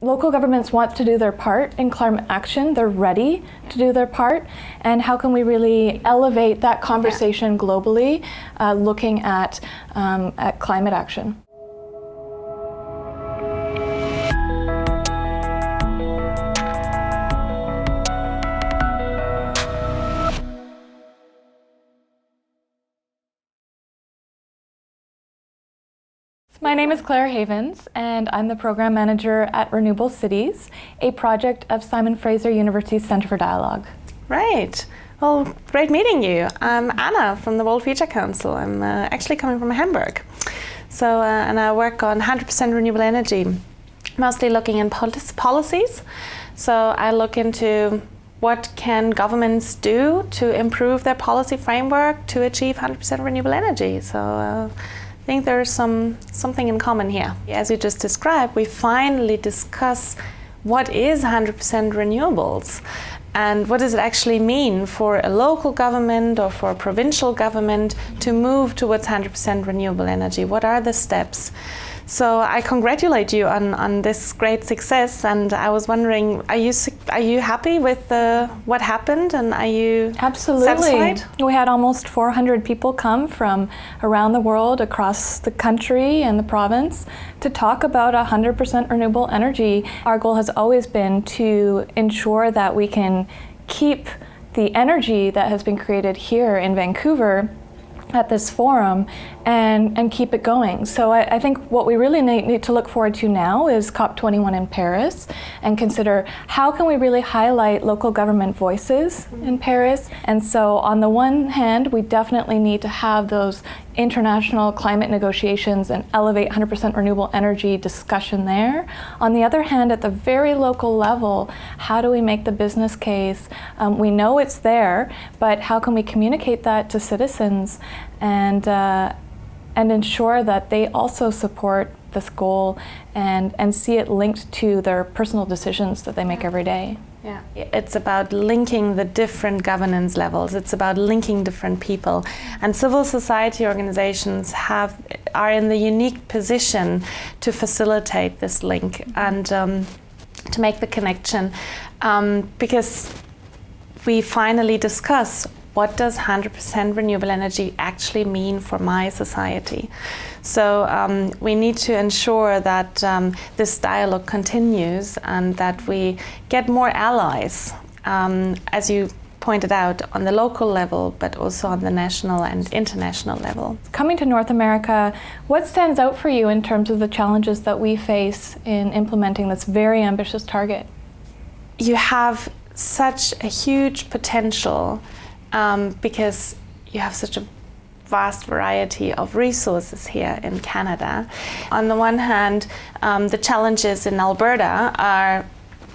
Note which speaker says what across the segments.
Speaker 1: Local governments want to do their part in climate action. They're ready to do their part. And how can we really elevate that conversation globally, looking at climate action? My name is Claire Havens, and I'm the program manager at Renewable Cities, a project of Simon Fraser University's Center for Dialogue.
Speaker 2: Right. Well, great meeting you. I'm Anna from the World Future Council. I'm actually coming from Hamburg. So, and I work on 100% renewable energy, mostly looking in policies. So I look into what can governments do to improve their policy framework to achieve 100% renewable energy. So. I think there's something in common here. As you just described, we finally discuss what is 100% renewables and what does it actually mean for a local government or for a provincial government to move towards 100% renewable energy. What are the steps? So I congratulate you on this great success, and I was wondering, are you happy with what happened, and are you satisfied?
Speaker 1: We had almost 400 people come from around the world, across the country and the province, to talk about 100% renewable energy. Our goal has always been to ensure that we can keep the energy that has been created here in Vancouver at this forum and keep it going. So I think what we really need to look forward to now is COP21 in Paris, and consider how can we really highlight local government voices in Paris. And so on the one hand, we definitely need to have those international climate negotiations and elevate 100% renewable energy discussion there. On the other hand, at the very local level, how do we make the business case? We know it's there, but how can we communicate that to citizens and ensure that they also support this goal and see it linked to their personal decisions that they make every day?
Speaker 2: Yeah, it's about linking the different governance levels. It's about linking different people, and civil society organizations are in the unique position to facilitate this link and to make the connection, because we finally discuss what does 100% renewable energy actually mean for my society. So we need to ensure that this dialogue continues and that we get more allies, as you pointed out, on the local level, but also on the national and international level.
Speaker 1: Coming to North America, what stands out for you in terms of the challenges that we face in implementing this very ambitious target?
Speaker 2: You have such a huge potential because you have such a vast variety of resources here in Canada. On the one hand, the challenges in Alberta are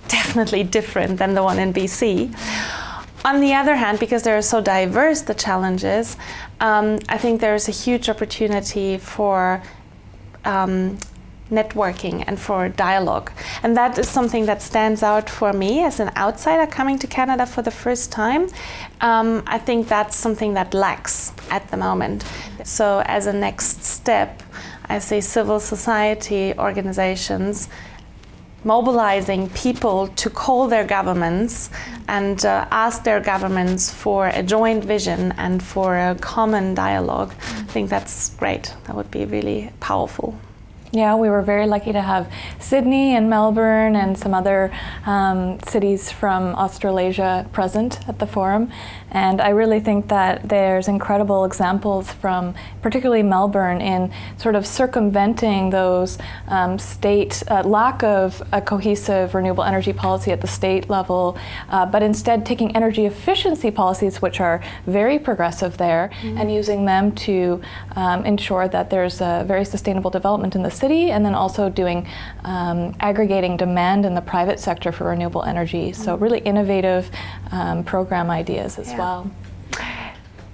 Speaker 2: definitely different than the one in BC. On the other hand, because they're so diverse, the challenges, I think there's a huge opportunity for networking and for dialogue. And that is something that stands out for me as an outsider coming to Canada for the first time. I think that's something that lacks at the moment. So as a next step, I see civil society organizations mobilizing people to call their governments and ask their governments for a joint vision and for a common dialogue. I think that's great. That would be really powerful.
Speaker 1: Yeah, we were very lucky to have Sydney and Melbourne and some other cities from Australasia present at the forum. And I really think that there's incredible examples from particularly Melbourne in sort of circumventing those state lack of a cohesive renewable energy policy at the state level, but instead taking energy efficiency policies, which are very progressive there, and using them to ensure that there's a very sustainable development in the city, and then also doing aggregating demand in the private sector for renewable energy. So really innovative program ideas as well.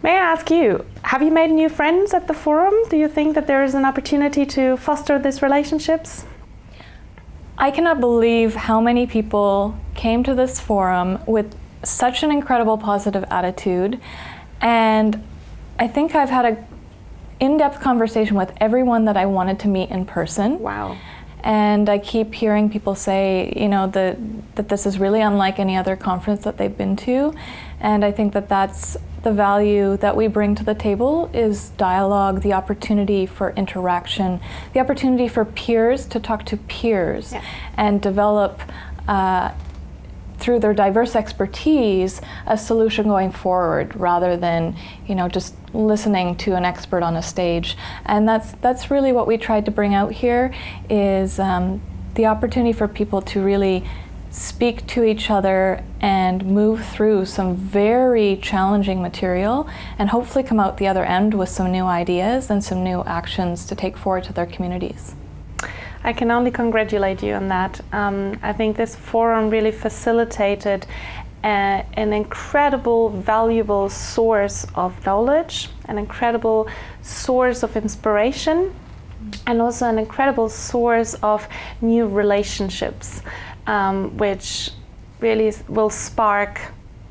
Speaker 2: May I ask you, have you made new friends at the forum? Do you think that there is an opportunity to foster these relationships?
Speaker 1: I cannot believe how many people came to this forum with such an incredible positive attitude, and I think I've had an in-depth conversation with everyone that I wanted to meet in person.
Speaker 2: Wow.
Speaker 1: And I keep hearing people say, that this is really unlike any other conference that they've been to. And I think that that's the value that we bring to the table is dialogue, the opportunity for interaction, the opportunity for peers to talk to peers and develop through their diverse expertise a solution going forward rather than just listening to an expert on a stage. And that's really what we tried to bring out here is the opportunity for people to really speak to each other and move through some very challenging material and hopefully come out the other end with some new ideas and some new actions to take forward to their communities.
Speaker 2: I can only congratulate you on that. I think this forum really facilitated an incredible, valuable source of knowledge, an incredible source of inspiration, and also an incredible source of new relationships, which really will spark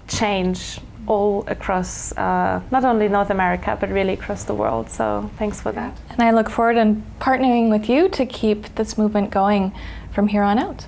Speaker 2: change all across, not only North America, but really across the world. So thanks for that.
Speaker 1: And I look forward to partnering with you to keep this movement going from here on out.